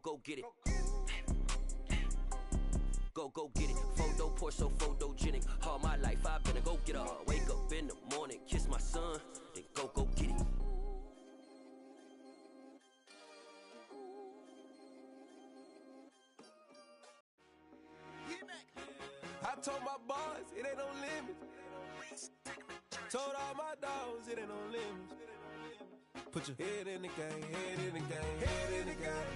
go get it. Go get it. Photo poor, so photogenic. All my life I've been a go getter. Wake up in the morning, kiss my son, then go get it. I told my boys it ain't no limits. Told all my dogs it ain't no limits. Put your head in the game, head in the game, head in the game.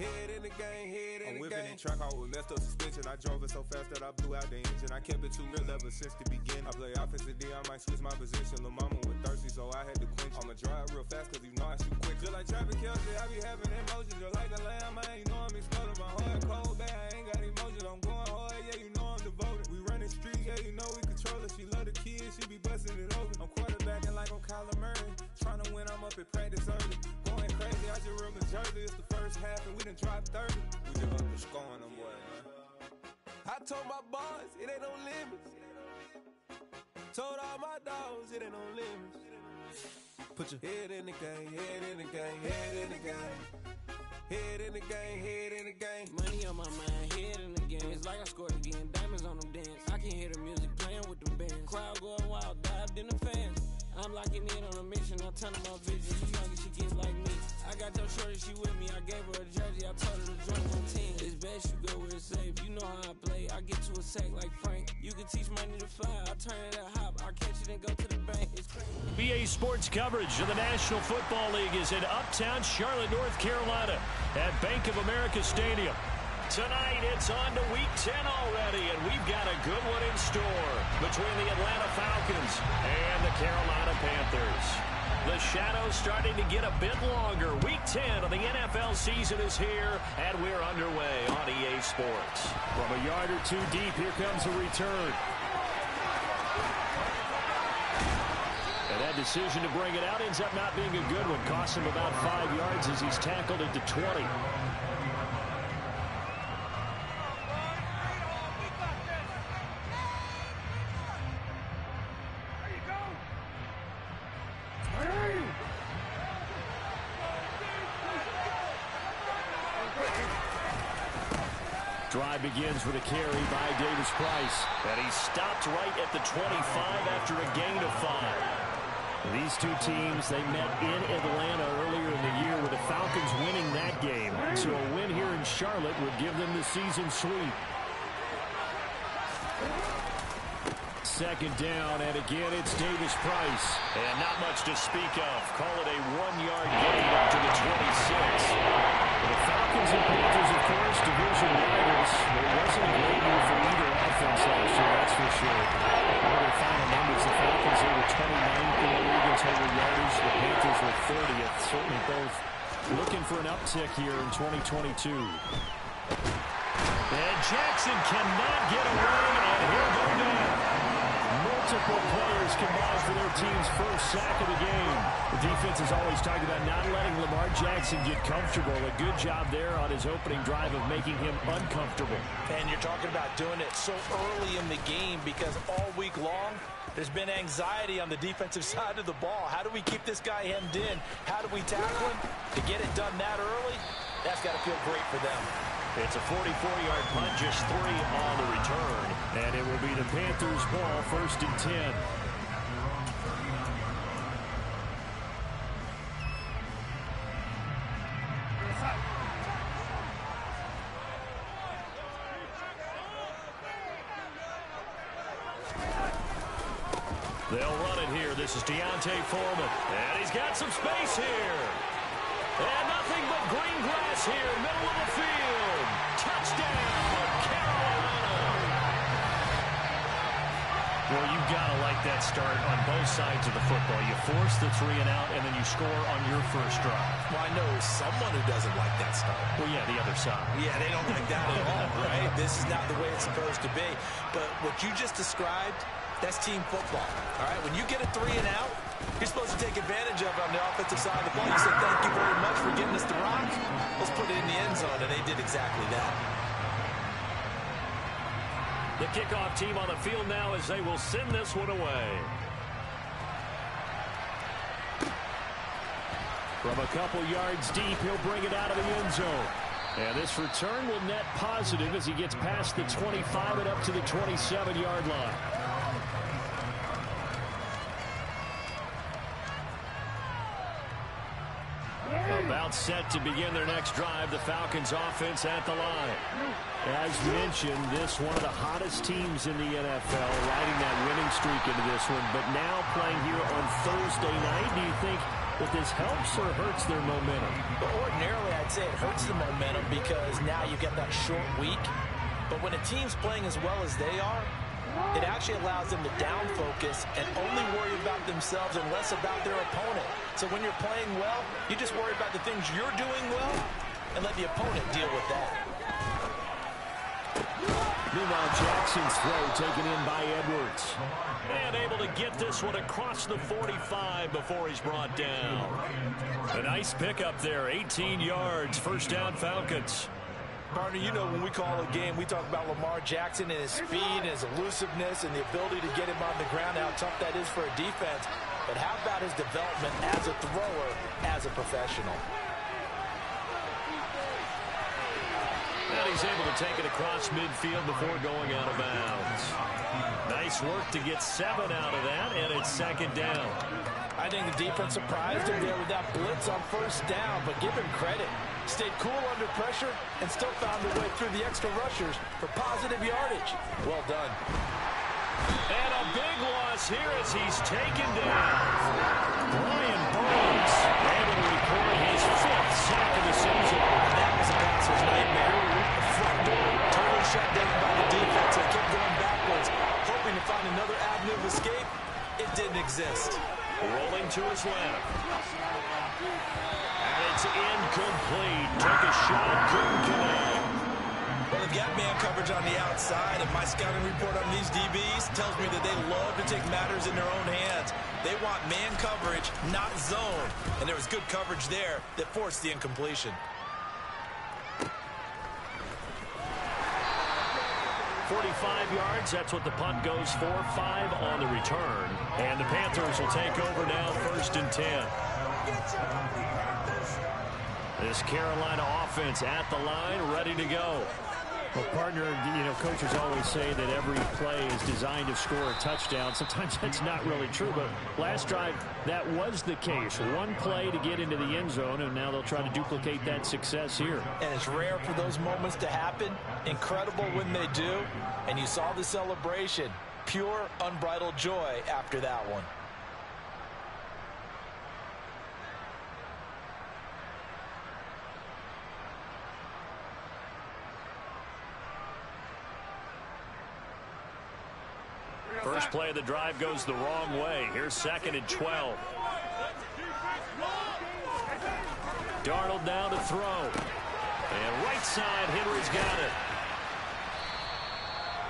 Head in the game, head in the game. I'm whipping in track out with messed up suspension. I drove it so fast that I blew out the engine. I kept it too real ever since the beginning. I play offensive D, I might switch my position. Lil' mama was thirsty, so I had to quench. I'ma drive real fast, cause you know I shoot quick. Just like traffic Kelsey, I be having emotions. Just like a lamb, I ain't know I'm exploding. My heart cold, bad, I ain't got emotions. I'm going hard, yeah, you know I'm devoted. We running streets, yeah, you know we control it. She love the kids, she be busting it open. I'm quarterbacking like I'm Kyler Murray. Trying to win, I'm up at practice early. Going crazy, I just real Jersey. It's the first half and we done dropped 30. We just up and scoring them boys, man. I told my boys it ain't no limits. Told all my dogs it ain't no limits. Put your head in the game, head in the game, head in the game. Head in the game, head in the game. Money on my mind, head in the game. It's like I scored again, diamonds on them dance. I can hear the music playing with the bands. Crowd going wild, dived in the fans. I'm locking in on a mission, I turn my vision. You young and she gets like me. I got your shorty, she with me. I gave her a jersey, I told her to join my team. It's best you go where it's safe. You know how I play. I get to a sack like Frank. You can teach money to fly. I turn it at hop. I catch it and go to the bank. It's crazy. BA Sports coverage of the National Football League is in uptown Charlotte, North Carolina at Bank of America Stadium. Tonight, it's on to Week 10 already, and we've got a good one in store between the Atlanta Falcons and the Carolina Panthers. The shadow's starting to get a bit longer. Week 10 of the NFL season is here, and we're underway on EA Sports. From a yard or two deep, here comes a return. And that decision to bring it out ends up not being a good one. Costs him about 5 yards as he's tackled into 20. Drive begins with a carry by Davis Price. And he stopped right at the 25 after a gain of 5. These two teams, they met in Atlanta earlier in the year with the Falcons winning that game. So a win here in Charlotte would give them the season sweep. Second down, and again it's Davis Price. And not much to speak of. Call it a 1-yard gain up to the 26. The Falcons and Panthers, of course, division rivals. It wasn't a great year for either offense last year, that's for sure. One of their final numbers, the Falcons, they were 29th in the league in total yardage. The Panthers were 30th. Certainly both looking for an uptick here in 2022. And Jackson cannot get away, and he'll go down. Multiple players combined for their team's first sack of the game. The defense is always talking about not letting Lamar Jackson get comfortable. A good job there on his opening drive of making him uncomfortable. And you're talking about doing it so early in the game because all week long, there's been anxiety on the defensive side of the ball. How do we keep this guy hemmed in? How do we tackle him? To get it done that early, that's got to feel great for them. It's a 44-yard punt, just 3 on the return. And it will be the Panthers' ball, 1st and 10. They'll run it here. This is Deontay Foreman. And he's got some space here. And nothing but green grass here, middle of the field. Touchdown, Carolina. Well, you've got to like that start on both sides of the football. You force the 3 and out, and then you score on your first drive. Well, I know someone who doesn't like that start. Well, yeah, the other side. Yeah, they don't like that at all, right? This is not the way it's supposed to be. But what you just described, that's team football, all right? When you get a 3 and out, you're supposed to take advantage of it on the offensive side of the ball. You said, thank you very much for getting us the rock. Let's put it in the end zone, and they did exactly that. The kickoff team on the field now as they will send this one away. From a couple yards deep, he'll bring it out of the end zone. And this return will net positive as he gets past the 25 and up to the 27-yard line. About set to begin their next drive, the Falcons offense at the line. As mentioned, this one of the hottest teams in the NFL, riding that winning streak into this one, but now playing here on Thursday night. Do you think that this helps or hurts their momentum? Well, ordinarily, I'd say it hurts the momentum because now you get that short week. But when a team's playing as well as they are, it actually allows them to down focus and only worry about themselves and less about their opponent. So when you're playing well, you just worry about the things you're doing well and let the opponent deal with that. Meanwhile, Jackson's throw taken in by Edwards. And able to get this one across the 45 before he's brought down. A nice pickup there, 18 yards, first down Falcons. Partner, you know when we call a game, we talk about Lamar Jackson and his speed and his elusiveness and the ability to get him on the ground, how tough that is for a defense. But how about his development as a thrower, as a professional? And he's able to take it across midfield before going out of bounds. Nice work to get 7 out of that, and it's second down. I think the defense surprised him there with that blitz on first down, but give him credit. Stayed cool under pressure and still found a way through the extra rushers for positive yardage. Well done. And a big loss here as he's taken down. Brian Burns able to record his 5th sack of the season. That was a passer's nightmare. The front door totally shut down by the defense and kept going backwards, hoping to find another avenue of escape. It didn't exist. Rolling to his left. And it's incomplete. Took a shot, couldn't connect. Well, they've got man coverage on the outside, and my scouting report on these DBs tells me that they love to take matters in their own hands. They want man coverage, not zone. And there was good coverage there that forced the incompletion. 45 yards, that's what the punt goes for. 5 on the return. And the Panthers will take over now, 1st and 10. This Carolina offense at the line, ready to go. Well, partner, you know, coaches always say that every play is designed to score a touchdown. Sometimes that's not really true, but last drive, that was the case. One play to get into the end zone, and now they'll try to duplicate that success here. And it's rare for those moments to happen. Incredible when they do. And you saw the celebration. Pure, unbridled joy after that one. First play of the drive goes the wrong way. Here's 2nd and 12. Darnold now to throw. And right side, Henry's got it.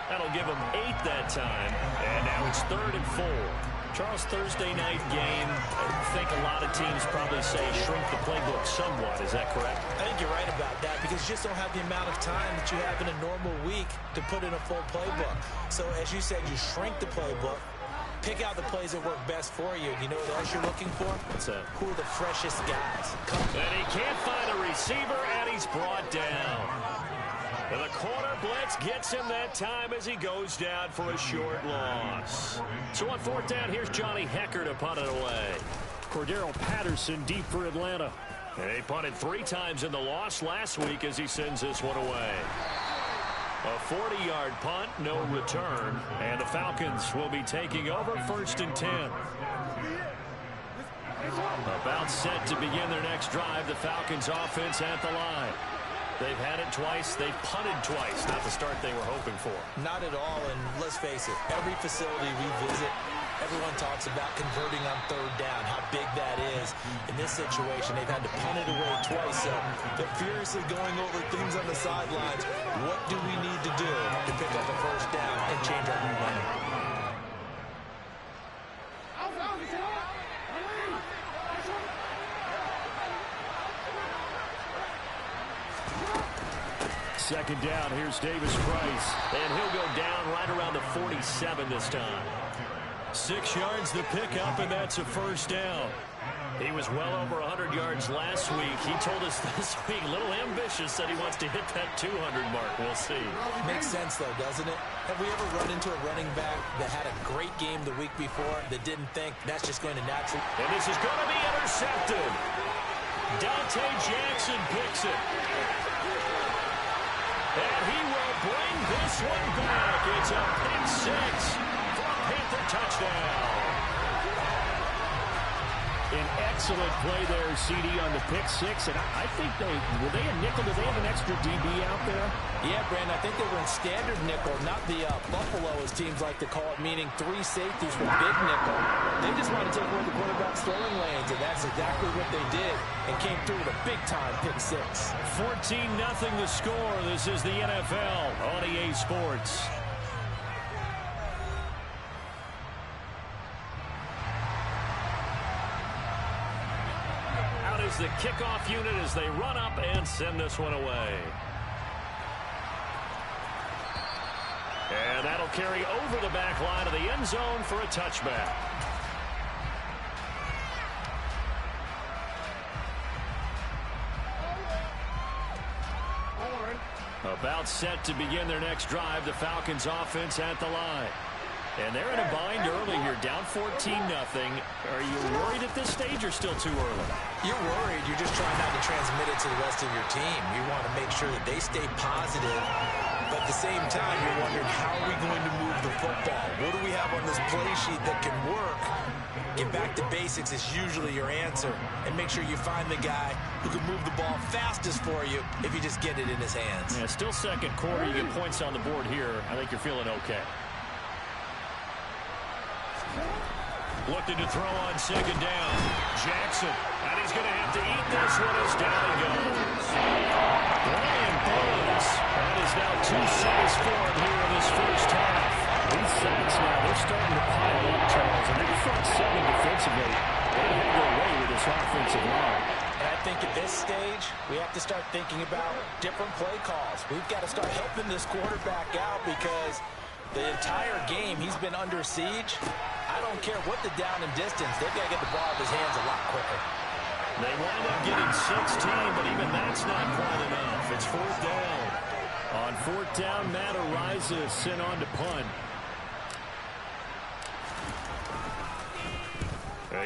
That'll give him 8 that time. And now it's 3rd and 4. Charles, Thursday night game, I think a lot of teams probably say shrink the playbook somewhat. Is that correct? I think you're right about that because you just don't have the amount of time that you have in a normal week to put in a full playbook. So as you said, you shrink the playbook, pick out the plays that work best for you. You know what else you're looking for? What's that? Who are the freshest guys? And he can't find a receiver, and he's brought down. And the corner blitz gets him that time as he goes down for a short loss. So on 4th down, here's Johnny Hecker to punt it away. Cordero Patterson deep for Atlanta. And he punted 3 times in the loss last week as he sends this one away. A 40-yard punt, no return. And the Falcons will be taking over 1st and 10. About set to begin their next drive, the Falcons offense at the line. They've had it twice. They've punted twice. Not the start they were hoping for. Not at all, and let's face it, every facility we visit, everyone talks about converting on 3rd down, how big that is. In this situation, they've had to punt it away twice, so they're furiously going over things on the sidelines. What do we need to do to pick up a 1st down and change our momentum? Second down, here's Davis Price. And he'll go down right around the 47 this time. 6 yards the pickup, and that's a 1st down. He was well over 100 yards last week. He told us this week, a little ambitious, said he wants to hit that 200 mark. We'll see. Makes sense, though, doesn't it? Have we ever run into a running back that had a great game the week before that didn't think that's just going to naturally... And this is going to be intercepted. Dante Jackson picks it. And he will bring this one back. It's a pick six for a Panther touchdown. An excellent play there, CD, on the pick six. And I think were they a nickel? Did they have an extra DB out there? Yeah, Brandon, I think they were in standard nickel, not the Buffalo, as teams like to call it, meaning 3 safeties with big nickel. They just want to take away the quarterback's throwing lanes, and that's exactly what they did, and came through with a big-time pick six. 14-0 the score. This is the NFL on EA Sports. The kickoff unit as they run up and send this one away. And that'll carry over the back line of the end zone for a touchback. About set to begin their next drive, the Falcons offense at the line. And they're in a bind early here, down 14-0. Are you worried at this stage or still too early? You're worried. You're just trying not to transmit it to the rest of your team. You want to make sure that they stay positive. But at the same time, you're wondering, how are we going to move the football? What do we have on this play sheet that can work? Get back to basics is usually your answer. And make sure you find the guy who can move the ball fastest for you if you just get it in his hands. Yeah, still second quarter. You get points on the board here. I think you're feeling okay. Looking to throw on second down. Jackson. And he's going to have to eat this one as down he goes. Brian Burns. That is now 2 sacks for him here in this first half. These sacks now, they're starting to pile up, Charles. And they're front seven defensively. They have to go away with this offensive line. And I think at this stage, we have to start thinking about different play calls. We've got to start helping this quarterback out because the entire game he's been under siege. I don't care what the down and distance. They've got to get the ball out of his hands a lot quicker. They wind up getting 16, but even that's not quite enough. It's fourth down. On fourth down, Matt Ariza sent on to punt.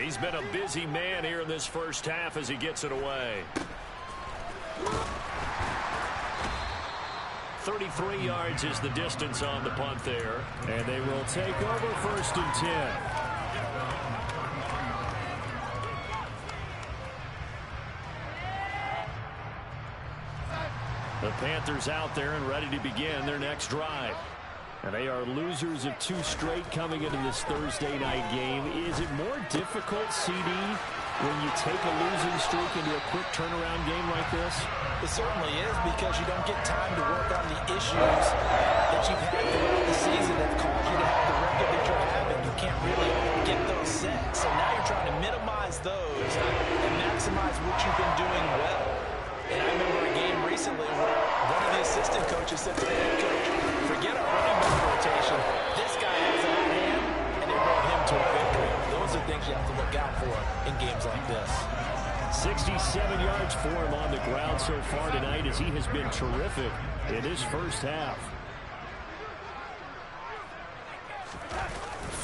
He's been a busy man here in this first half as he gets it away. 33 yards is the distance on the punt there. And they will take over first and 10. The Panthers out there and ready to begin their next drive. And they are losers of 2 straight coming into this Thursday night game. Is it more difficult, CD, when you take a losing streak into a quick turnaround game like this? It certainly is, because you don't get time to work on the issues that you've had throughout the season that caused you to have the record that you're having. You can't really get those set. So now you're trying to minimize those and maximize what you've been doing well. And I remember a game recently where one of the assistant coaches said to the head coach, forget our running back rotation. This guy has a hot hand, and it brought him to a victory. Those are things you have to look out for in games like this. 67 yards for him on the ground so far tonight as he has been terrific in his first half.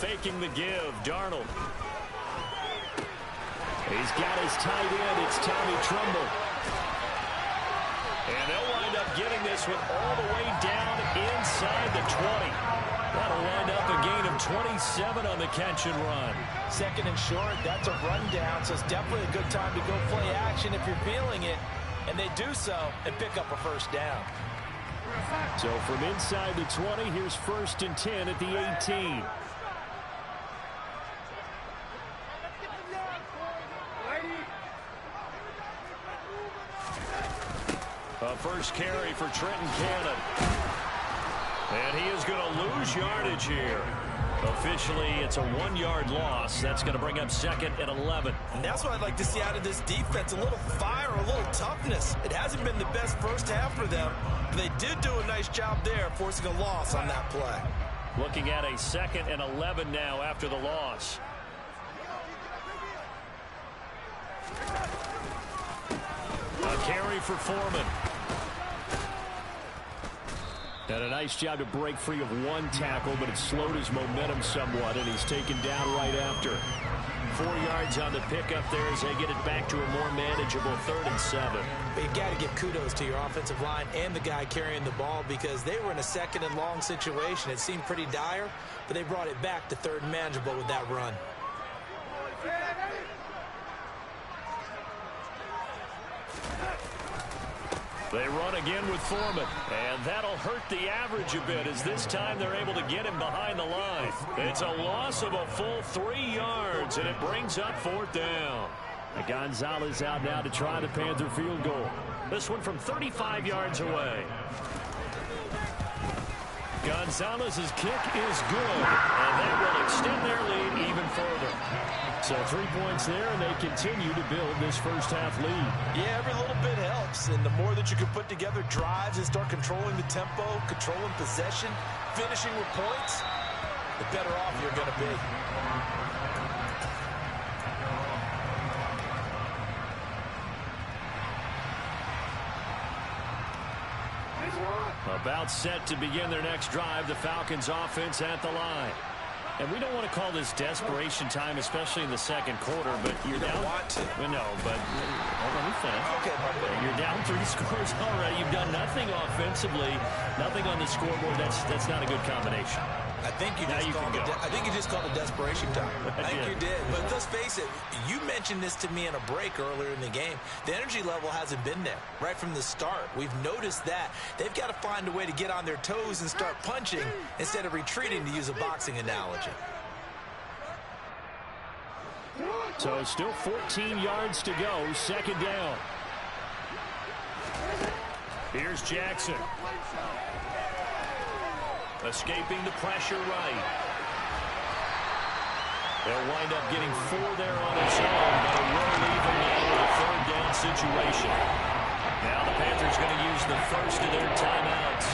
Faking the give, Darnold. He's got his tight end. It's Tommy Trumbull. And they'll wind up getting this one all the way down inside the 20. That'll wind up a gain of 27 on the catch and run. Second and short, that's a rundown, so it's definitely a good time to go play action if you're feeling it. And they do so and pick up a first down. So from inside the 20, here's first and 10 at the 18. A first carry for Trenton Cannon. And he is going to lose yardage here. Officially, it's a 1-yard loss. That's going to bring up second and 11. And that's what I'd like to see out of this defense. A little fire, a little toughness. It hasn't been the best first half for them, but they did do a nice job there, forcing a loss on that play. Looking at a second and 11 now after the loss. carry for Foreman. And a nice job to break free of one tackle, but it slowed his momentum somewhat, and he's taken down right after. 4 yards on the pickup there as they get it back to a more manageable 3rd and 7. But you've got to give kudos to your offensive line and the guy carrying the ball because they were in a 2nd and long situation. It seemed pretty dire, but they brought it back to 3rd and manageable with that run. They run again with Foreman, and that'll hurt the average a bit as this time they're able to get him behind the line. It's a loss of a full 3 yards, and it brings up 4th down. Gonzalez out now to try the Panther field goal. This one from 35 yards away. Gonzalez's kick is good, and that will extend their lead even further. So 3 points there, and they continue to build this first-half lead. Yeah, every little bit helps, and the more that you can put together drives and start controlling the tempo, controlling possession, finishing with points, the better off you're going to be. About set to begin their next drive, the Falcons offense at the line. And we don't want to call this desperation time, especially in the second quarter, but you're down. Want to. No, but let me finish. Okay, you're down 3 scores already. You've done nothing offensively, nothing on the scoreboard. That's not a good combination. I think you just called it desperation time. I think you did. But let's face it, you mentioned this to me in a break earlier in the game. The energy level hasn't been there right from the start. We've noticed that. They've got to find a way to get on their toes and start punching instead of retreating, to use a boxing analogy. So still 14 yards to go, 2nd down. Here's Jackson. Escaping the pressure right. They'll wind up getting 4 there on its own, but it will leave them now with a 3rd down situation. Now the Panthers going to use the first of their timeouts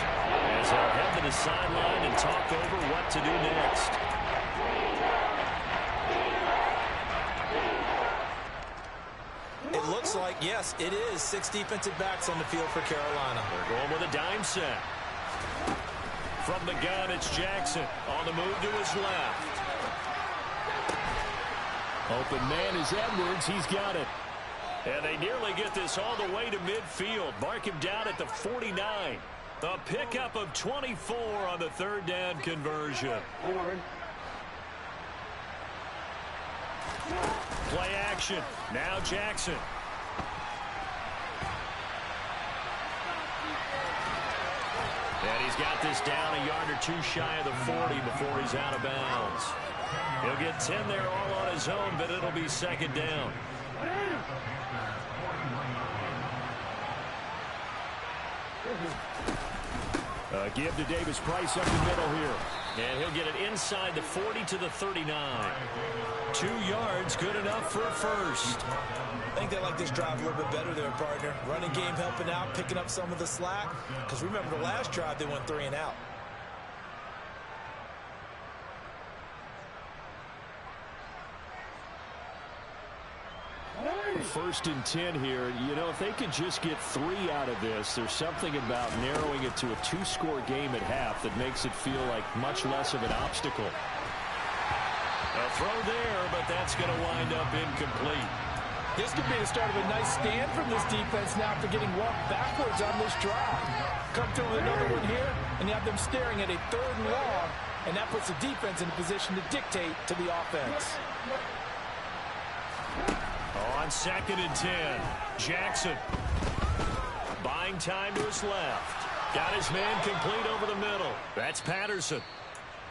as they'll head to the sideline and talk over what to do next. It looks like, yes, it is 6 defensive backs on the field for Carolina. They're going with a dime set. From the gun, it's Jackson on the move to his left. Open man is Edwards. He's got it. And they nearly get this all the way to midfield. Mark him down at the 49. A pickup of 24 on the 3rd down conversion. Play action. Now Jackson. And he's got this down a yard or 2 shy of the 40 before he's out of bounds. He'll get 10 there all on his own, but it'll be 2nd down. Give to Davis Price up the middle here. And he'll get it inside the 40 to the 39. 2 yards, good enough for a first. I think they like this drive a little bit better there, partner. Running game helping out, picking up some of the slack. Because remember the last drive, they went 3 and out. First and 10 here. You know, if they could just get 3 out of this, there's something about narrowing it to a 2-score game at half that makes it feel like much less of an obstacle. A throw there, but that's going to wind up incomplete. This could be the start of a nice stand from this defense now after getting walked backwards on this drive. Come through with another one here, and you have them staring at a 3rd and long, and that puts the defense in a position to dictate to the offense. On 2nd and 10, Jackson buying time to his left. Got his man complete over the middle. That's Patterson.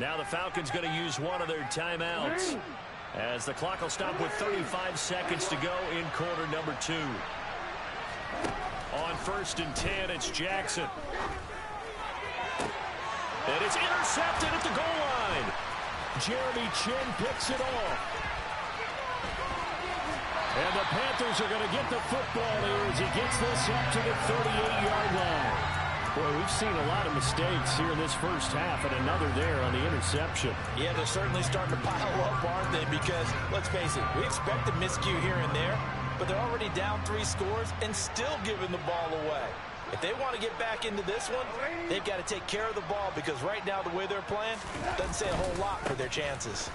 Now the Falcons going to use one of their timeouts as the clock will stop with 35 seconds to go in quarter number 2. On 1st and 10, it's Jackson. And it's intercepted at the goal line. Jeremy Chin picks it off. And the Panthers are going to get the football here as he gets this up to the 38-yard line. Boy, we've seen a lot of mistakes here in this first half, and another there on the interception. Yeah, they're certainly starting to pile up, aren't they? Because, let's face it, we expect a miscue here and there. but they're already down 3 scores and still giving the ball away. If they want to get back into this one, they've got to take care of the ball because right now the way they're playing doesn't say a whole lot for their chances.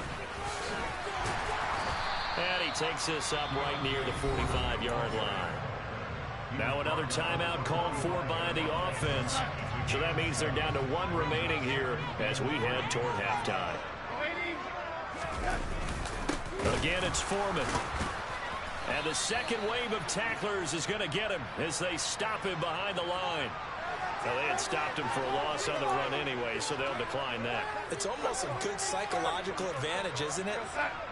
And he takes this up right near the 45-yard line. Now another timeout called for by the offense. So that means they're down to 1 remaining here as we head toward halftime. Again, it's Foreman. And the second wave of tacklers is going to get him as they stop him behind the line. Well, they had stopped him for a loss on the run anyway, so they'll decline that. It's almost a good psychological advantage, isn't it?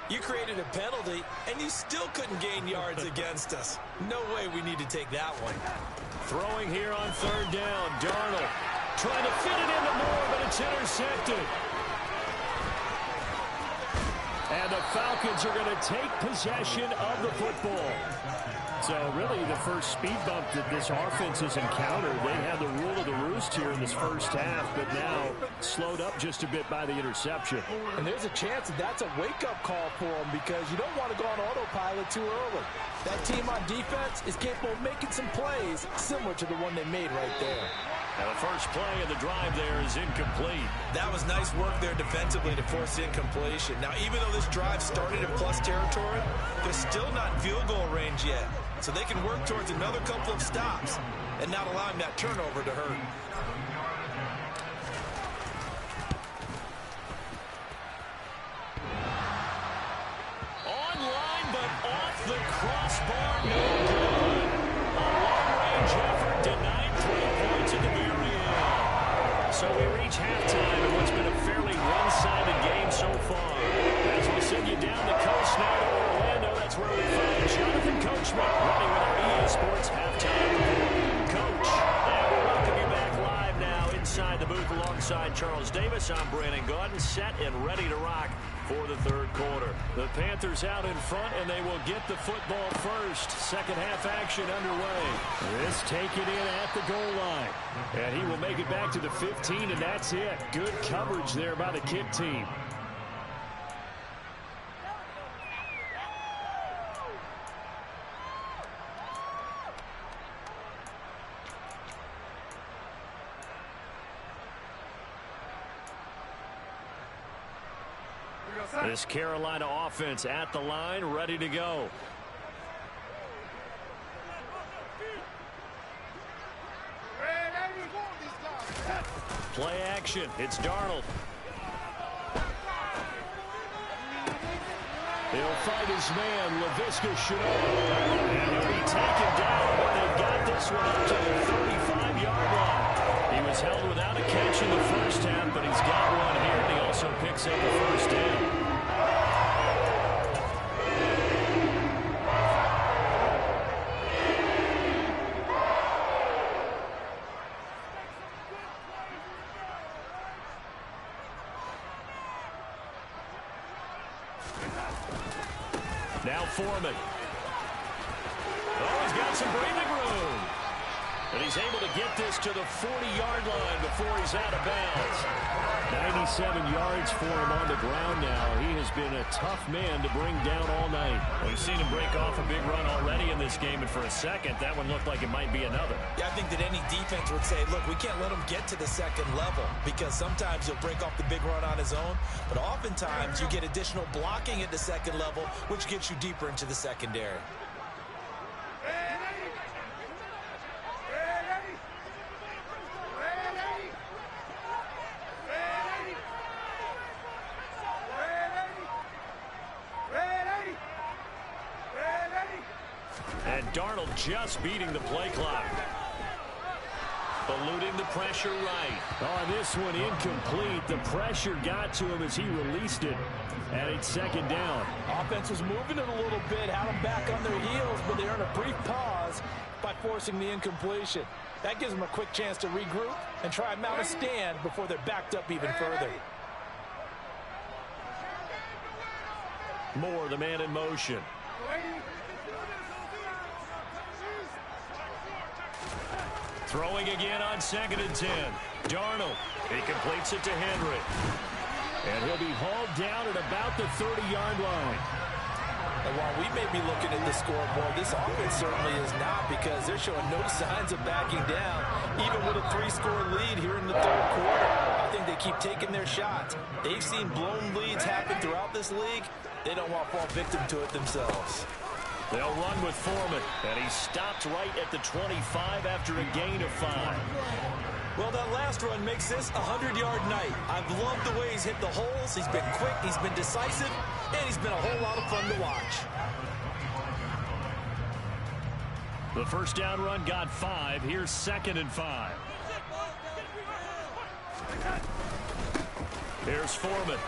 You created a penalty, and you still couldn't gain yards against us. No way we need to take that one. Throwing here on 3rd down, Darnold trying to fit it into Moore, but it's intercepted. And the Falcons are going to take possession of the football. So really the first speed bump that this offense has encountered. They had the rule of the roost here in this first half, but now slowed up just a bit by the interception. And there's a chance that that's a wake-up call for them because you don't want to go on autopilot too early. That team on defense is capable of making some plays similar to the one they made right there. Now the first play of the drive there is incomplete. That was nice work there defensively to force the incompletion. Now, even though this drive started in plus territory, they're still not in field goal range yet. So they can work towards another couple of stops and not allowing that turnover to hurt. Online, but off the crossbar, no good. A long-range effort denied 3 points at the very end. So we reach halftime in what's been a fairly one-sided game so far. As we send you down the coast now to Orlando, that's where we find Jonathan Coachman running with our EA Sports halftime report. Coach, and we welcome you back live now inside the booth alongside Charles Davis. I'm Brandon Gaudin, set and ready to rock for the 3rd quarter. The Panthers out in front, and they will get the football first. Second half action underway. This taken in at the goal line. And he will make it back to the 15, and that's it. Good coverage there by the kick team. This Carolina offense at the line, ready to go. Play action. It's Darnold. He'll fight his man, Laviska Shenault. And he'll be taken down, but they've got this one up to the 35-yard line. He was held without a catch in the first half, but he's got one here, and he also picks up the first down. Now Foreman. Oh, he's got some breathing room. And he's able to get this to the 40-yard line before he's out of bounds. 97 yards for him on the ground now. He has been a tough man to bring down all night. We've seen him break off a big run already in this game, and for a second, that one looked like it might be another. Yeah, I think that any defense would say, look, we can't let him get to the second level because sometimes he'll break off the big run on his own, but oftentimes you get additional blocking at the second level, which gets you deeper into the secondary. And Darnold just beating the play clock. Eluding the pressure right. On this one, incomplete. The pressure got to him as he released it. And it's second down. Offense was moving it a little bit, had them back on their heels, but they earned a brief pause by forcing the incompletion. That gives them a quick chance to regroup and try and mount a stand before they're backed up even further. Moore, the man in motion. Throwing again on 2nd and 10. Darnold. He completes it to Henry. And he'll be hauled down at about the 30-yard line. And while we may be looking at the scoreboard, this offense certainly is not, because they're showing no signs of backing down, even with a 3-score lead here in the third quarter. I think they keep taking their shots. They've seen blown leads happen throughout this league. They don't want to fall victim to it themselves. They'll run with Foreman, and he stopped right at the 25 after a gain of 5. Well, that last run makes this a 100-yard night. I've loved the way he's hit the holes. He's been quick, he's been decisive, and he's been a whole lot of fun to watch. The first down run got 5. Here's 2nd and 5. Here's Foreman.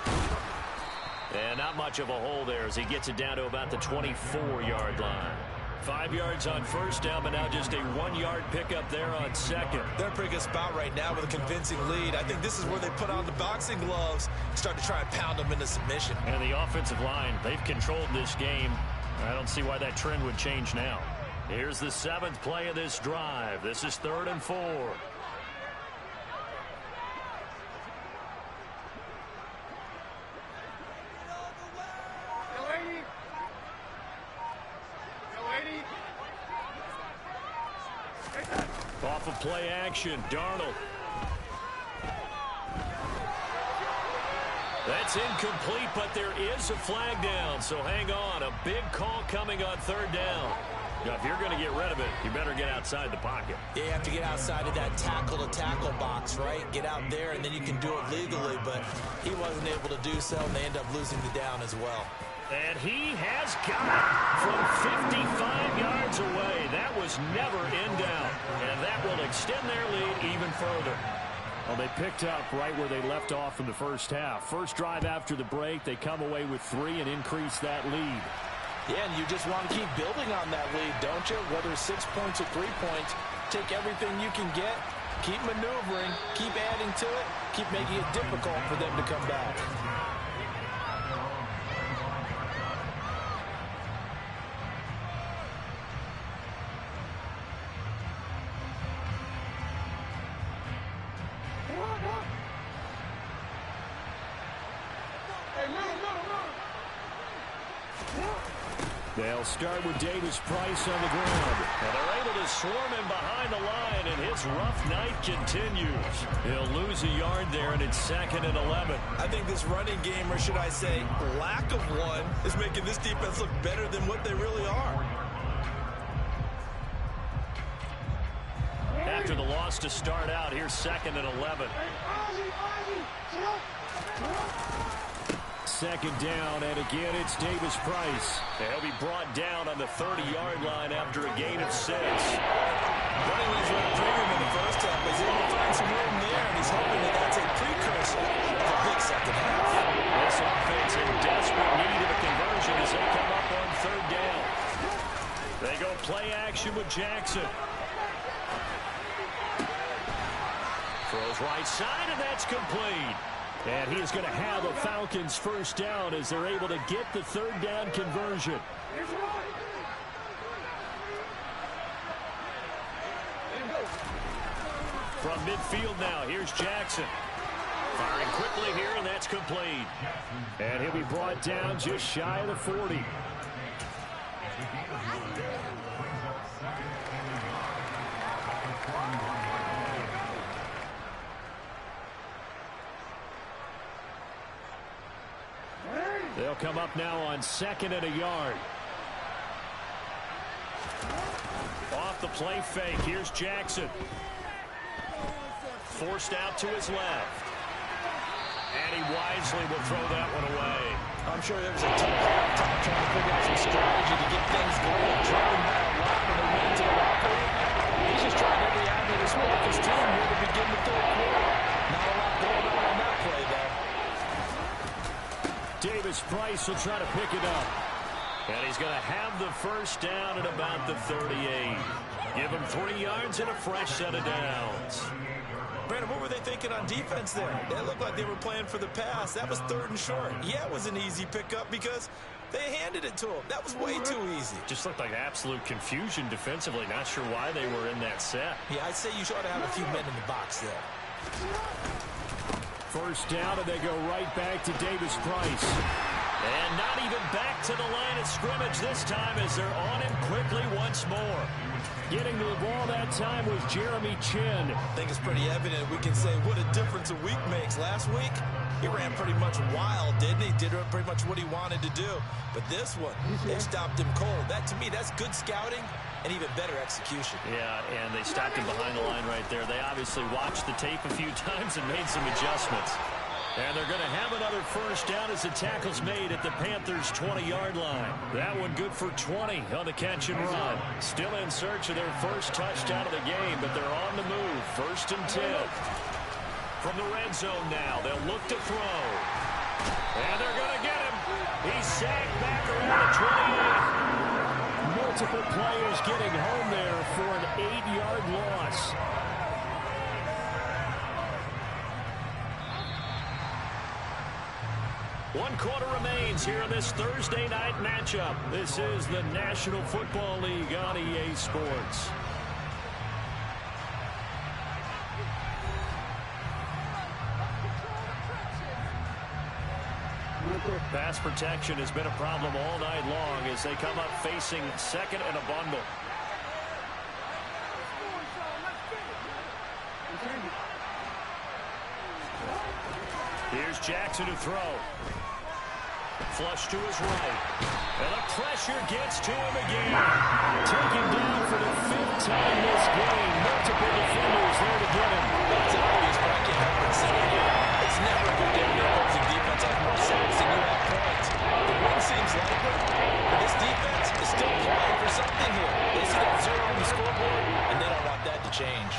And not much of a hole there as he gets it down to about the 24-yard line. 5 yards on first down, but now just a 1-yard pickup there on second. They're in a pretty good spot right now with a convincing lead. I think this is where they put on the boxing gloves, start to try and pound them into submission. And the offensive line, they've controlled this game. I don't see why that trend would change now. Here's the 7th play of this drive. This is 3rd and 4. Off of play action, Darnold. That's incomplete, but there is a flag down, so hang on. A big call coming on 3rd down. Now, if you're going to get rid of it, you better get outside the pocket. Yeah, you have to get outside of that tackle-to-tackle box, right? Get out there, and then you can do it legally, but he wasn't able to do so, and they end up losing the down as well. And he has got it from 55 yards away. That was never in doubt, and that will extend their lead even further. Well, they picked up right where they left off in the first half. First drive after the break, they come away with 3 and increase that lead. Yeah, and you just want to keep building on that lead, don't you? Whether it's 6 points or 3 points, take everything you can get, keep maneuvering, keep adding to it, keep making it difficult for them to come back. They'll start with Davis Price on the ground. And they're able to swarm him behind the line, and his rough night continues. He'll lose a yard there, and it's 2nd and 11. I think this running game, or should I say lack of one, is making this defense look better than what they really are. After the loss to start out, here's 2nd and 11. 2nd down, and again it's Davis Price. He'll be brought down on the 30-yard line after a gain of 6. Running was a premium in the first half. He's able to find some room there, and he's hoping that that's a precursor of a big second half. This offense in desperate need of a conversion as they come up on 3rd down. They go play action with Jackson. Throws right side, and that's complete. And he is going to have a Falcons first down as they're able to get the 3rd down conversion. From midfield now, here's Jackson. Firing quickly here, and that's complete. And he'll be brought down just shy of the 40. They'll come up now on 2nd and a yard. Off the play fake. Here's Jackson. Forced out to his left. And he wisely will throw that one away. I'm sure there was a tough halftime trying to figure out some strategy to get things going. Driving that a lot when they went into the locker room. He's just trying every avenue to spark his team here to begin the 3rd quarter. Not a lot going on that play, though. Davis Price will try to pick it up. And he's going to have the first down at about the 38. Give him 3 yards and a fresh set of downs. Brandon, what were they thinking on defense there? They looked like they were playing for the pass. That was 3rd and short. Yeah, it was an easy pickup because they handed it to him. That was way too easy. Just looked like absolute confusion defensively. Not sure why they were in that set. Yeah, I'd say you ought to have a few men in the box there. First down, and they go right back to Davis Price. And not even back to the line of scrimmage this time as they're on him quickly once more. Getting to the ball that time was Jeremy Chin. I think it's pretty evident. We can say what a difference a week makes. Last week, he ran pretty much wild, didn't he? Did pretty much what he wanted to do. But this one, they stopped him cold. That, to me, that's good scouting and even better execution. Yeah, and they stopped him behind the line right there. They obviously watched the tape a few times and made some adjustments. And they're going to have another first down as the tackle's made at the Panthers' 20-yard line. That one good for 20 on the catch and run. Still in search of their first touchdown of the game, but they're on the move. 1st and 10. From the red zone now, they'll look to throw. And they're going to get him. He's sacked back around the 28. Multiple players getting home there for an 8-yard loss. One quarter remains here in this Thursday night matchup. This is the National Football League on EA Sports. Pass protection has been a problem all night long as they come up facing second and a bundle. Here's Jackson to throw. Flush to his right. And the pressure gets to him again. Taken down for the 5th time this game. Multiple defenders there to get him. It's obvious, but I can't help but say it. It's never a good day when the opposing defense has more sacks than you have points. The win seems likely, but this defense is still playing for something here. They see that 0 on the scoreboard, and they don't want that to change.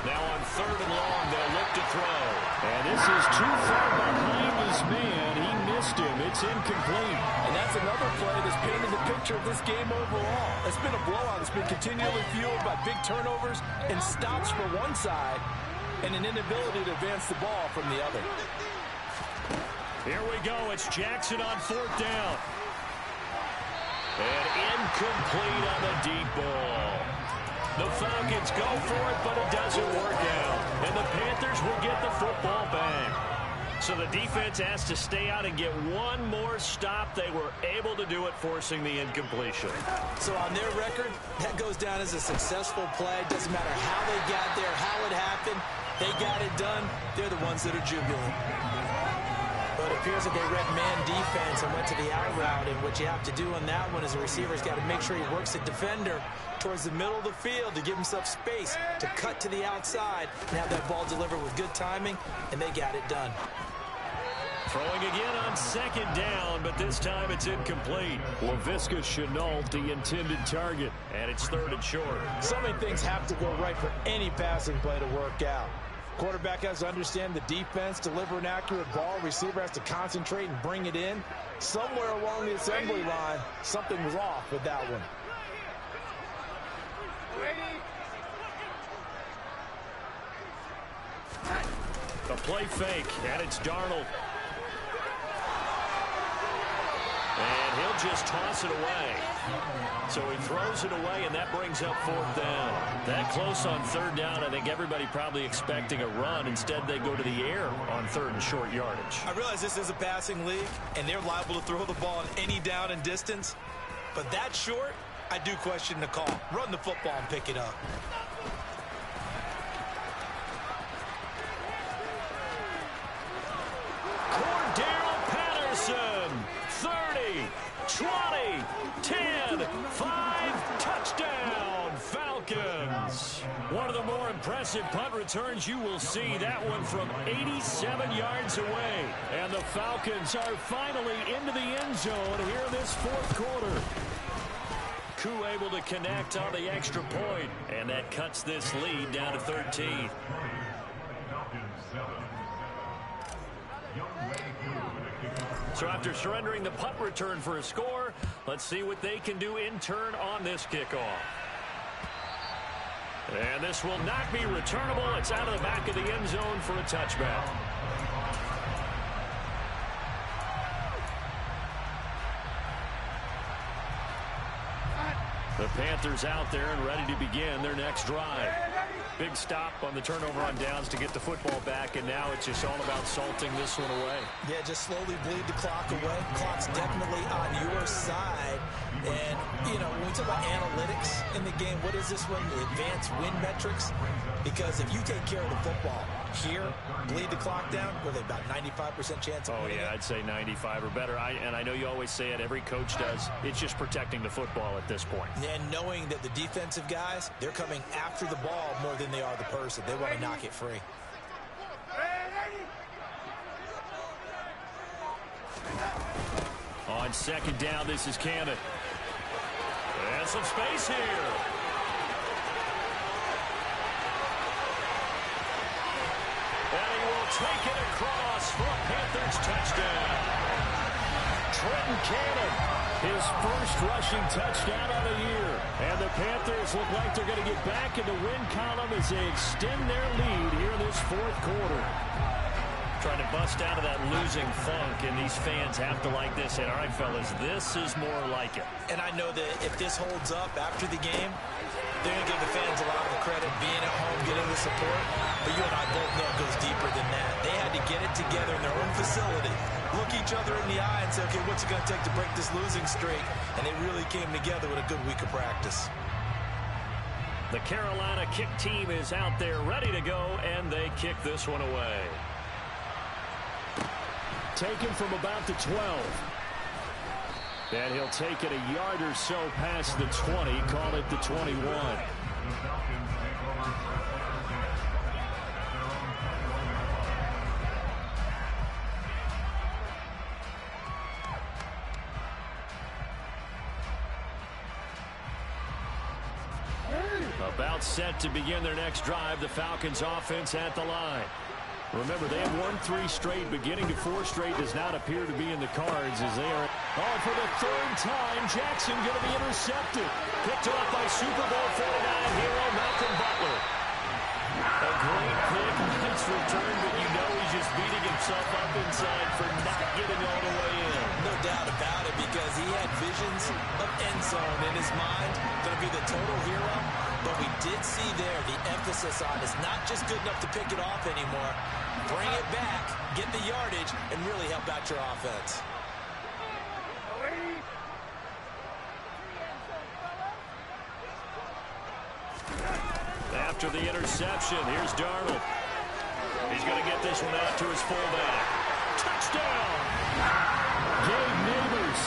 Now on 3rd and long, they'll look to throw. And this is too far behind his man. He missed him. It's incomplete. And that's another play that's painted the picture of this game overall. It's been a blowout. It's been continually fueled by big turnovers and stops for one side and an inability to advance the ball from the other. Here we go. It's Jackson on 4th down. And incomplete on the deep ball. The Falcons go for it, but it doesn't work out. And the Panthers will get the football back. So the defense has to stay out and get one more stop. They were able to do it, forcing the incompletion. So on their record, that goes down as a successful play. Doesn't matter how they got there, how it happened. They got it done. They're the ones that are jubilant. But it appears that they read man defense and went to the out route. And what you have to do on that one is the receiver's got to make sure he works the defender towards the middle of the field to give himself space to cut to the outside and have that ball delivered with good timing, and they got it done. Throwing again on 2nd down, but this time it's incomplete. LaVisca Chenault, the intended target, and it's 3rd and short. So many things have to go right for any passing play to work out. Quarterback has to understand the defense, deliver an accurate ball. Receiver has to concentrate and bring it in. Somewhere along the assembly line, something was off with that one. A play fake, and it's Darnold. And he'll just toss it away. So he throws it away, and that brings up 4th down. That close on 3rd down, I think everybody probably expecting a run. Instead, they go to the air on 3rd and short yardage. I realize this is a passing league, and they're liable to throw the ball on any down and distance. But that short, I do question the call. Run the football and pick it up. Cordell Patterson, 30, 20, 10, 5, touchdown, Falcons. One of the more impressive punt returns you will see. That one from 87 yards away. And the Falcons are finally into the end zone here in this 4th quarter. Koo able to connect on the extra point, and that cuts this lead down to 13. So after surrendering the punt return for a score, let's see what they can do in turn on this kickoff. And this will not be returnable. It's out of the back of the end zone for a touchback. The Panthers out there and ready to begin their next drive. Big stop on the turnover on downs to get the football back, and now it's just all about salting this one away. Yeah, just slowly bleed the clock away. Clock's definitely on your side. And, you know, when we talk about analytics in the game, what is this one? The advanced win metrics? Because if you take care of the football here, bleed the clock down, what are they, about 95% chance of winning? Yeah, I'd say 95 or better. And I know you always say it, every coach does. It's just protecting the football at this point. And knowing that the defensive guys, they're coming after the ball more than they are the person. They want to knock it free. On second down, this is Cannon. And some space here. And he will take it across for a Panthers touchdown. Trenton Cannon, his first rushing touchdown of the year. And the Panthers look like they're going to get back in the win column as they extend their lead here in this fourth quarter. Trying to bust out of that losing funk, and these fans have to like this. And all right, fellas, this is more like it. And I know that if this holds up after the game, they're going to give the fans a lot of credit being at home, getting the support. But you and I both know it goes deeper than that. They had to get it together in their own facility, look each other in the eye and say, okay, what's it going to take to break this losing streak? And they really came together with a good week of practice. The Carolina kick team is out there ready to go, and they kick this one away. Taken from about the 12. And he'll take it a yard or so past the 20, call it the 21. About set to begin their next drive, the Falcons offense at the line. Remember, they have won 3 straight. Beginning to 4 straight does not appear to be in the cards as they are. Oh, for the 3rd time, Jackson going to be intercepted. Picked off by Super Bowl 49 hero Malcolm Butler. A great pick, nice return, but you know he's just beating himself up inside for not getting all the way in. No doubt about it, because he had visions of end zone in his mind. Going to be the total hero. But we did see there the emphasis on is not just good enough to pick it off anymore. Bring it back, get the yardage, and really help out your offense. After the interception, here's Darnold. He's going to get this one out to his fullback. Touchdown! Gabe Neighbors,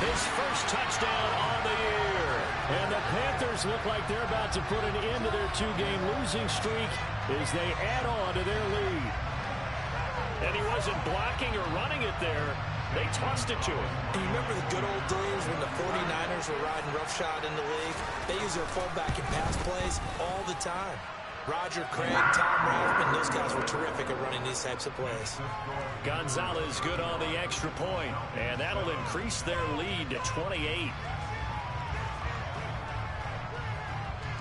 his first touchdown on the year. And the Panthers look like they're about to put an end to their 2-game losing streak as they add on to their lead. And he wasn't blocking or running it there. They tossed it to him. Do you remember the good old days when the 49ers were riding roughshod in the league? They use their fullback in pass plays all the time. Roger Craig, Tom Rathman, those guys were terrific at running these types of plays. Gonzalez good on the extra point, and that'll increase their lead to 28.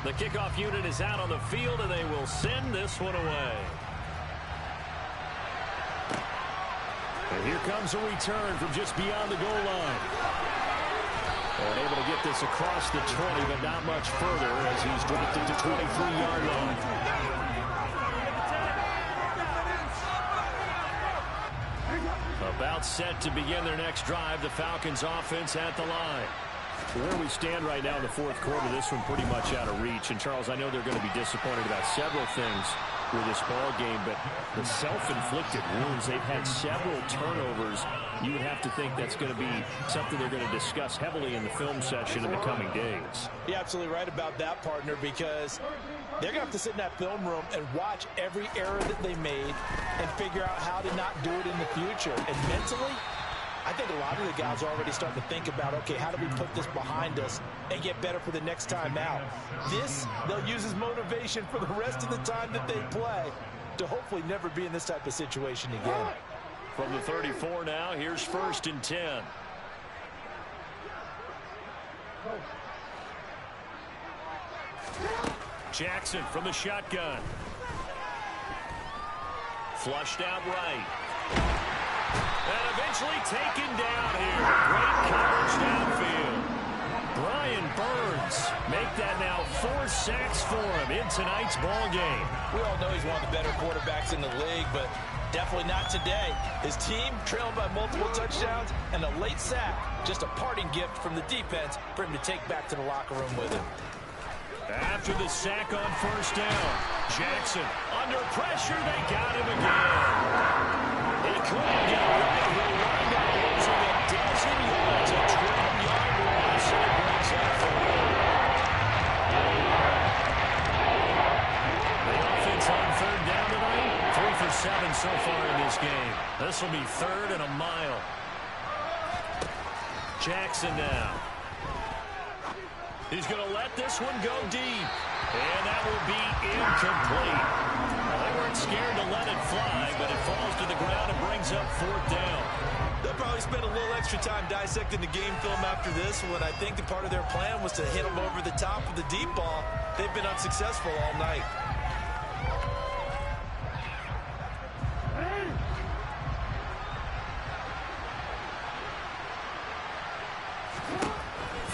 The kickoff unit is out on the field, and they will send this one away. And here comes a return from just beyond the goal line. And able to get this across the 20, but not much further as he's dropped into 23-yard line. About set to begin their next drive, the Falcons offense at the line. Where we stand right now in the fourth quarter, this one pretty much out of reach. And, Charles, I know they're going to be disappointed about several things with this ball game, but the self-inflicted wounds, they've had several turnovers. You would have to think that's going to be something they're going to discuss heavily in the film session in the coming days. You're absolutely right about that, partner, because they're going to have to sit in that film room and watch every error that they made and figure out how to not do it in the future. And mentally, I think a lot of the guys are already starting to think about, okay, how do we put this behind us and get better for the next time out? This, they'll use as motivation for the rest of the time that they play to hopefully never be in this type of situation again. From the 34 now, here's 1st and 10. Jackson from the shotgun. Flushed out right. And eventually taken down here. Great coverage downfield. Brian Burns Make that now 4 sacks for him in tonight's ball game. We all know he's one of the better quarterbacks in the league, but definitely not today. His team trailing by multiple touchdowns and a late sack, just a parting gift from the defense for him to take back to the locker room with him. After the sack on first down, Jackson under pressure. They got him again. He couldn't get right. He wound up losing a dozen yards, a 12-yard loss, and it brings up for the offense on third down tonight. 3 for 7 so far in this game. This will be 3rd and a mile. Jackson now. He's going to let this one go deep. And that will be incomplete. Well, they weren't scared to let it fly, but it falls to the ground and brings up 4th down. They'll probably spend a little extra time dissecting the game film after this when I think the part of their plan was to hit them over the top of the deep ball. They've been unsuccessful all night.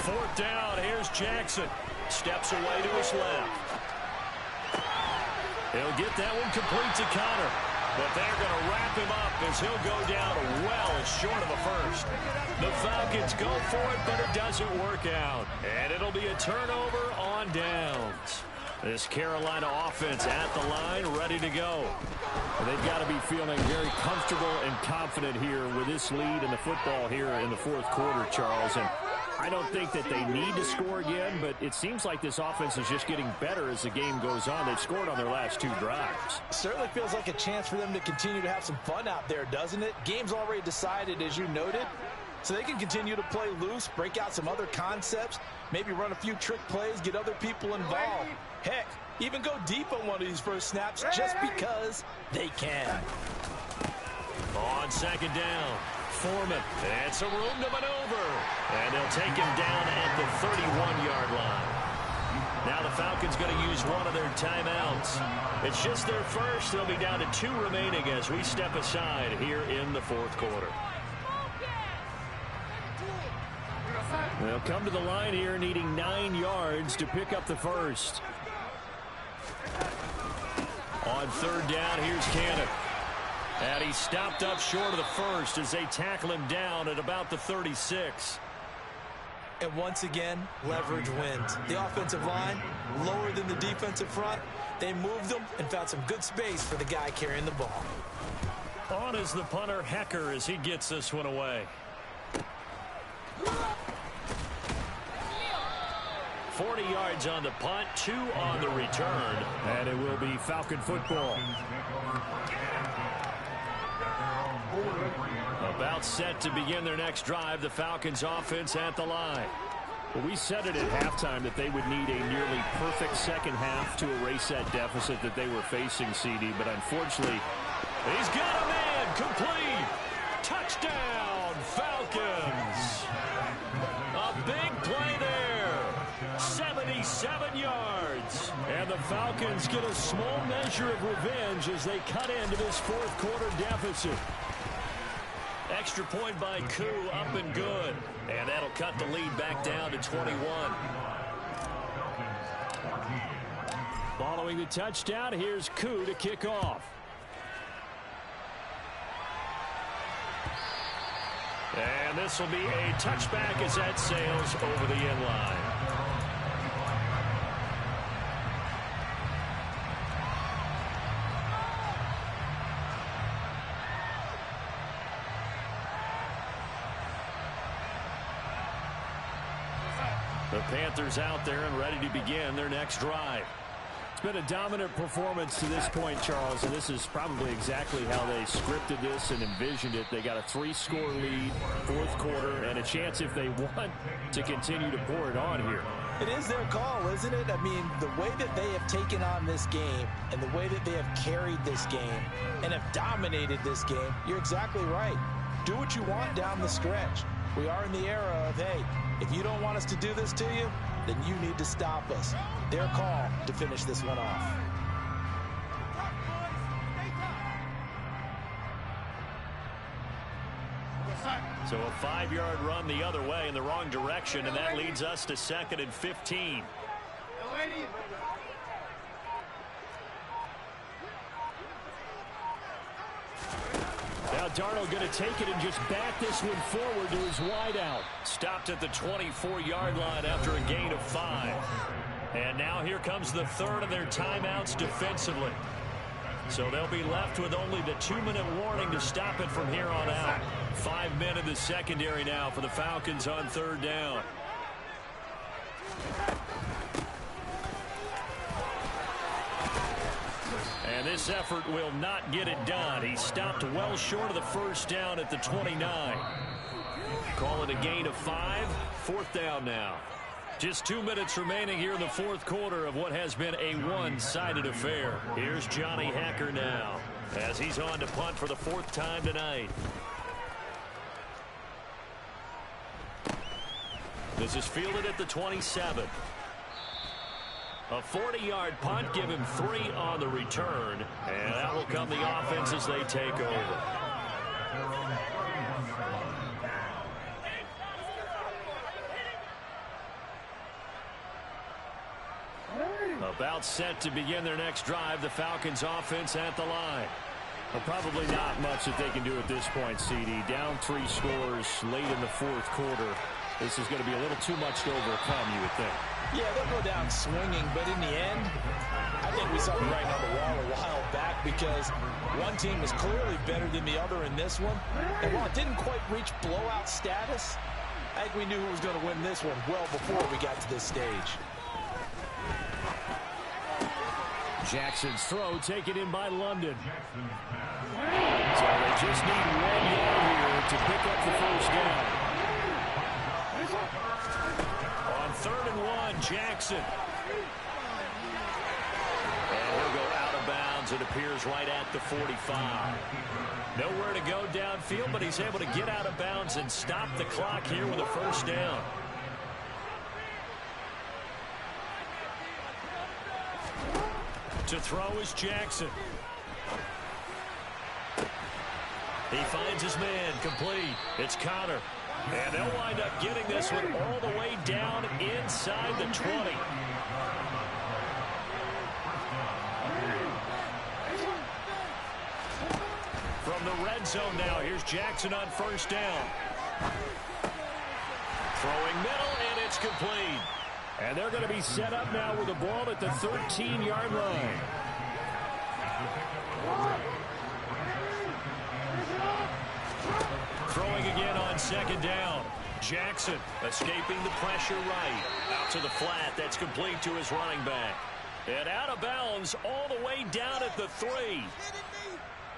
Fourth down, here's Jackson. Steps away to his left. He'll get that one complete to Connor. But they're going to wrap him up as he'll go down well short of a first. The Falcons go for it, but it doesn't work out. And it'll be a turnover on downs. This Carolina offense at the line, ready to go. Well, they've got to be feeling very comfortable and confident here with this lead in the football here in the 4th quarter, Charles. And I don't think that they need to score again, but it seems like this offense is just getting better as the game goes on. They've scored on their last 2 drives. Certainly feels like a chance for them to continue to have some fun out there, doesn't it? Game's already decided, as you noted, so they can continue to play loose, break out some other concepts, maybe run a few trick plays, get other people involved. Heck, even go deep on one of these first snaps just because they can. On 2nd down, Foreman. It's a room to maneuver. And they'll take him down at the 31-yard line. Now the Falcons going to use one of their timeouts. It's just their first. They'll be down to 2 remaining as we step aside here in the 4th quarter. They'll come to the line here needing 9 yards to pick up the first. On 3rd down, here's Cannon. And he stopped up short of the first as they tackle him down at about the 36. And once again, leverage wins. The offensive line, lower than the defensive front. They moved them and found some good space for the guy carrying the ball. On is the punter, Hecker, as he gets this one away. 40 yards on the punt, 2 on the return. And it will be Falcon football. About set to begin their next drive, the Falcons offense at the line. Well, we said it at halftime that they would need a nearly perfect second half to erase that deficit that they were facing, CD. But unfortunately, he's got a man complete. Touchdown, Falcons. A big play there. 77 yards. And the Falcons get a small measure of revenge as they cut into this 4th quarter deficit. Extra point by Koo, up and good. And that'll cut the lead back down to 21. Following the touchdown, here's Koo to kick off. And this will be a touchback as that sails over the end line. The Panthers out there and ready to begin their next drive. It's been a dominant performance to this point, Charles, and this is probably exactly how they scripted this and envisioned it. They got a 3-score lead, 4th quarter, and a chance, if they want, to continue to pour it on here. It is their call, isn't it? I mean, the way that they have taken on this game and the way that they have carried this game and have dominated this game, you're exactly right. Do what you want down the stretch. We are in the era of, hey, if you don't want us to do this to you, then you need to stop us. Their call to finish this one off. So a 5-yard run the other way in the wrong direction, and that leads us to 2nd and 15. Now Darnold going to take it and just bat this one forward to his wideout. Stopped at the 24-yard line after a gain of 5. And now here comes the third of their timeouts defensively. So they'll be left with only the 2-minute warning to stop it from here on out. 5 men in the secondary now for the Falcons on 3rd down. And this effort will not get it done. He stopped well short of the first down at the 29. Call it a gain of 5. 4th down now. Just 2 minutes remaining here in the 4th quarter of what has been a one-sided affair. Here's Johnny Hacker now as he's on to punt for the 4th time tonight. This is fielded at the 27. A 40-yard punt, give him 3 on the return, and that will come the offense as they take over. About set to begin their next drive, the Falcons offense at the line. Well, probably not much that they can do at this point, CD. Down 3 scores late in the 4th quarter. This is going to be a little too much to overcome, you would think. Yeah, they'll go down swinging, but in the end, I think we saw the writing on the wall a while back because one team was clearly better than the other in this one. And while it didn't quite reach blowout status, I think we knew who was going to win this one well before we got to this stage. Jackson's throw taken in by London. So they just need 1 yard here to pick up the first down. On 3rd and 1, Jackson. And he'll go out of bounds. It appears right at the 45. Nowhere to go downfield, but he's able to get out of bounds and stop the clock here with a first down. To throw is Jackson. He finds his man, complete. It's Connor. And they'll wind up getting this one all the way down inside the 20. From the red zone now, here's Jackson on first down. Throwing middle, and it's complete. And they're going to be set up now with the ball at the 13-yard line. Throwing again on 2nd down. Jackson escaping the pressure right. Out to the flat. That's complete to his running back. And out of bounds all the way down at the 3.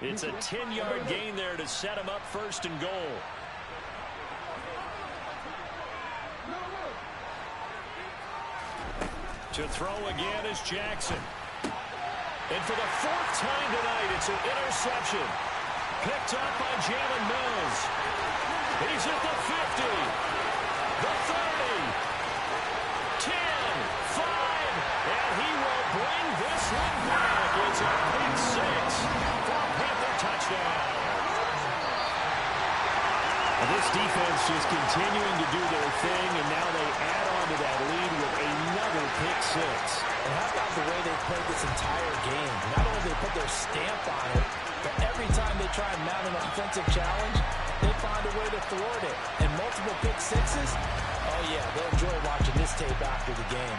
It's a 10-yard gain there to set him up 1st and goal. To throw again is Jackson. And for the 4th time tonight, it's an interception. Picked up by Jalen Mills. He's at the 50, the 30, 10, 5, and he will bring this one back. It's a pick 6 for a Panther touchdown. This defense just continuing to do their thing, and now they add on to that lead with another pick 6. And how about the way they played this entire game? Not only did they put their stamp on it, but every time they try and mount an offensive challenge, they find a way to thwart it. And multiple pick 6s, oh yeah, they'll enjoy watching this tape after the game.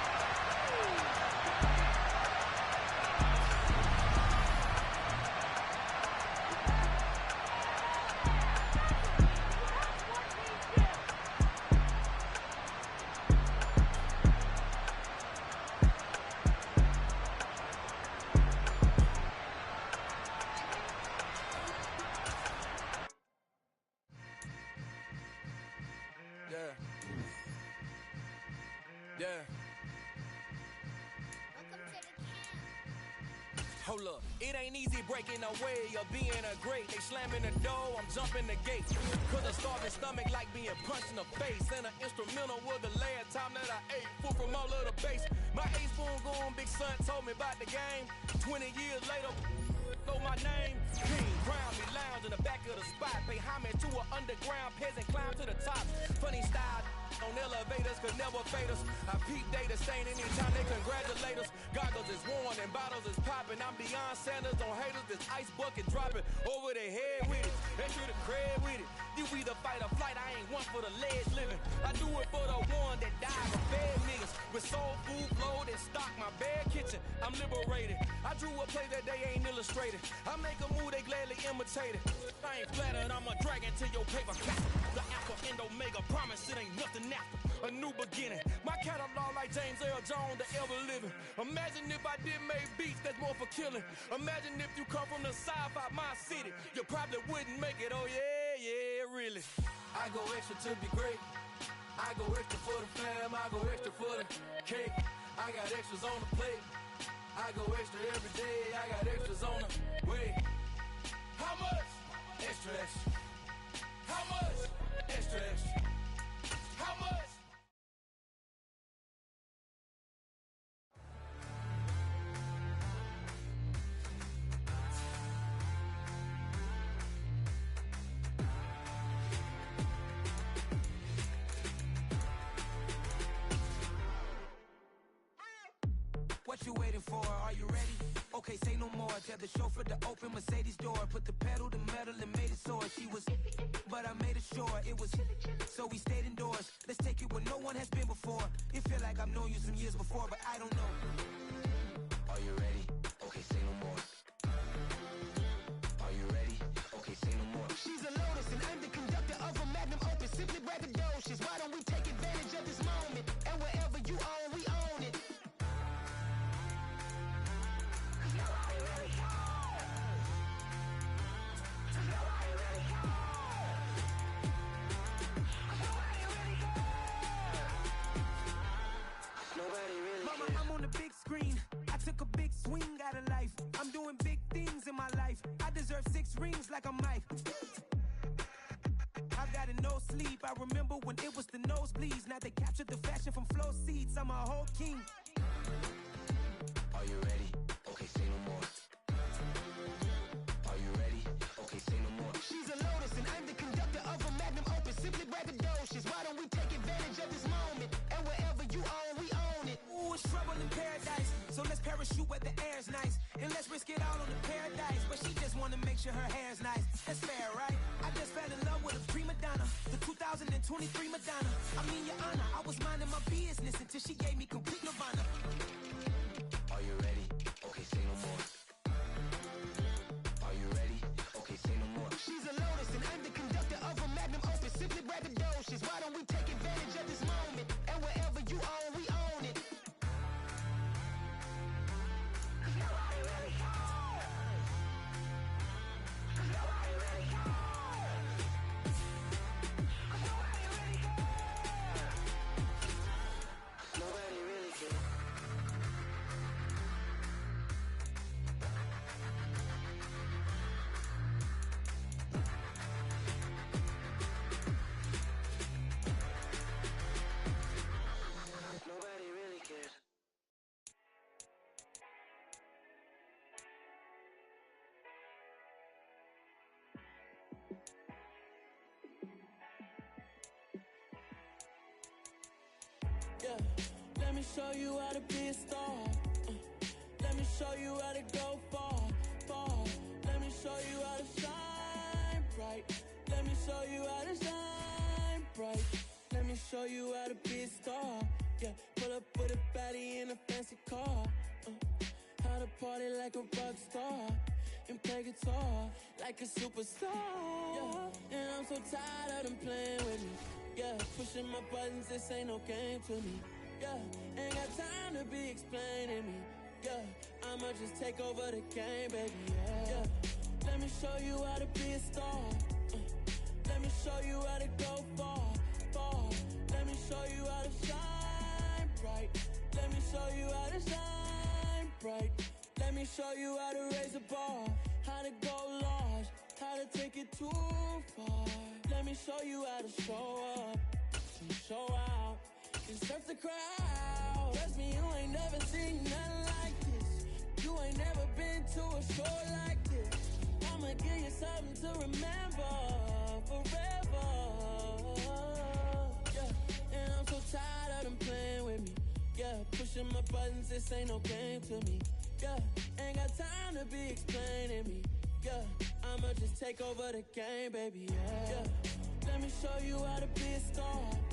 Hold up, it ain't easy breaking away or being a great. They slamming the door, I'm jumping the gate. Cause a starving stomach like being punched in the face. And an instrumental was the last time that I ate. Food from all of the base. My A-spoon going, big son told me about the game. 20 years later, know my name? King, ground me, lounge in the back of the spot. Pay homage to an underground peasant, climb to the top. Funny style on elevators could never fade us. I peep data stain anytime they congratulate us. Goggles is worn and bottles is popping. I'm beyond Sanders on haters. This ice bucket dropping over their head with it. Enter the crib with it. You either fight or flight. I ain't one for the ledge living. I do it for the one that died for bad niggas. With soul food flowed and stock my bad kitchen. I'm liberated. I drew a play that they ain't illustrated. I make a move they gladly imitate it. I ain't flattered. I'm a dragon to your paper cap. The alpha and omega promise it ain't nothing after. A new beginning. My catalog like James Earl Jones, the ever living. Imagine if I did make beats that's more for killing. Imagine if you come from the south out my city. You probably wouldn't make it. Oh yeah, really. I go extra to be great. I go extra for the fam. I go extra for the cake. I got extras on the plate. I go extra every day. I got extras on the way. How much? Extra, extra. How much? Extra, extra. How much? What you waiting for? Are you ready? Okay, say no more. Tell the chauffeur to open Mercedes door. Put the pedal to metal and made it soar. She was, but I made it sure it was. So we stayed indoors. Let's take it where no one has been before. It feel like I've known you some years before, but I don't know. Are you ready? Okay, say no more. Are you ready? Okay, say no more. She's a Lotus and I'm the conductor of a magnum opus. Simply braggadocious. Why don't we take advantage of this moment? And wherever you own, we own it. Mama, I'm on the big screen. I took a big swing out of life. I'm doing big things in my life. I deserve 6 rings like I'm Mike. I've got a no sleep. I remember when it was the nosebleeds. Now they captured the fashion from flow seats. I'm a whole king. Are you ready? Okay, say no more. Are you ready? Okay, say no more. She's a Lotus and I'm the conductor of a magnum opus. Simply braggadocious. Why don't we take advantage of this moment? And wherever you own, we own it. Ooh, it's trouble in paradise. So let's parachute where the air's nice. And let's risk it all on the paradise. But she just wanna make sure her hair's nice. That's fair, right? I just fell in love with a prima donna. The 2023 Madonna. I mean, your honor, I was minding my business until she gave me complete nirvana. Are you ready? Okay, say no more. Are you ready? Okay, say no more. She's a Lotus and I'm the conductor of a magnum opus. Simply braggadocious. Why don't we take advantage of this moment? And wherever you own, we own it. Yeah, let me show you how to be a star. Let me show you how to go far, far. Let me show you how to shine bright. Let me show you how to shine bright. Let me show you how to be a star. Yeah, pull up with a baddie in a fancy car. How to party like a rock star and play guitar like a superstar. Yeah, and I'm so tired of them playing with me. Yeah, pushing my buttons, this ain't no game to me. Yeah, ain't got time to be explaining me. Yeah, I'ma just take over the game, baby. Yeah, let me show you how to be a star. Let me show you how to go far, far. Let me show you how to shine bright. Let me show you how to shine bright. Let me show you how to raise the bar, how to go large, how to take it too far. Let me show you how to show up and show out and surf the crowd. Trust me, you ain't never seen nothing like this. You ain't never been to a show like this. I'ma give you something to remember forever. Yeah, and I'm so tired of them playing with me. Yeah, pushing my buttons, this ain't no game to me. Yeah, ain't got time to be explaining me. Yeah, I'ma just take over the game, baby. Yeah, let me show you how to be a star.